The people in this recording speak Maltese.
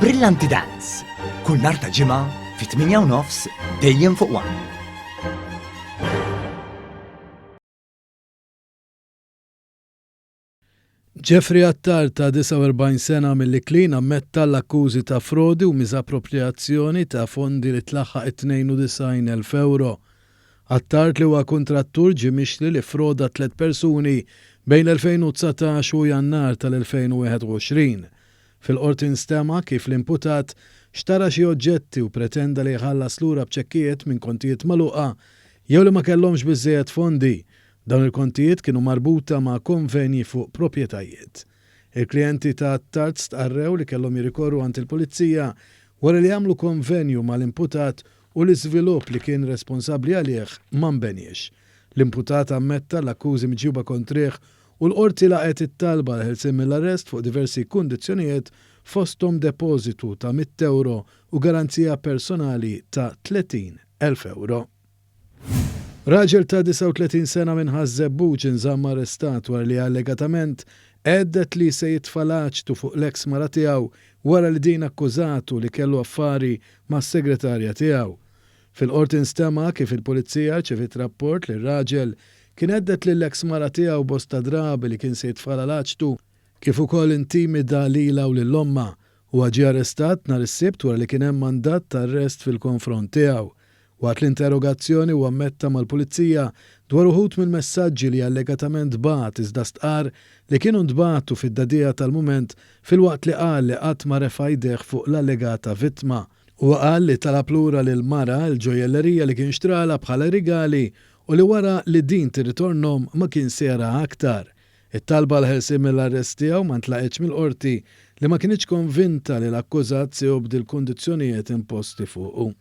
Brillanti Dance. Kull nhar ta' ġimgħa fit-8:30 dejjem fuq One. Jeffrey Attar ta' 49 sena mill-Iklin ammetta l-akkużi ta' frodi u miżappropriazzjoni ta' fondi li tlaħħaq 92,000 euro. Attar li huwa kontrattur ġie mixli li froda 3 persuni bejn l-2019 u Jannar tal-2021. Fil-qorti nstema kif l-imputat xtara xi oġġetti u pretenda li jħallas lura b'ċekkijiet minn kontijiet magħluqa jew li ma kellhomx biżżejjed fondi. Dawn il-kontijiet kienu marbuta ma' konvenji fuq proprjetajiet. Il-klijenti ta' Attar stqarrew li kellhom jirikorru għand il-pulizija wara li jagħmlu konvenju mal-imputat u l-iżvilupp li kien responsabbli għalih ma nbenjex. L-imputat ammetta l-akkużi miġjuba kontrih u l-qorti laqet it-talba l-ħelsim mill-arrest fuq diversi kundizzjonijiet fosthom depożitu ta' 100 euro u garanzija personali ta' 30,000 euro. Raġel ta' 39 sena minn Ħażebbuġ inżamm arrestat wara li allegatament għeddet li se jitfalaċtu fuq l-eks mara tiegħu wara li din akkużatu li kellu affari mas-segretarja tiegħu. Fil-qorti nstema kif il-pulizija ċevit rapport li r-raġel kien għeddet li l-eks mara tiegħu bosta drabi li kien se jitfalaċtu kif ukoll intimida lilha u lill-omma u ġie arrestat nhar is-Sibt wara li kien hemm mandat ta' arrest fil-konfront tiegħu. Waqt l-interrogazzjoni u ammetta mal-pulizija dwar uħud mill-messaġġi li allegatament bat iżda stqar li kienu ntbagħtu fid-dadija tal-mument fil-waqt li qal li qatt ma refa' jdeh fuq l-allegata vittma. U qal li talab lura lil mara l-ġojellerija li kien xtrala bħala rigali u li wara li din tirritornhom ma kien sera aktar. It-talba l-ħelsiem mill-arrest tiegħu ma ntlaqitx mill-qorti li ma kienx konvinta li l-akkużat se jobdi l-kundizzjonijiet imposti fuqu.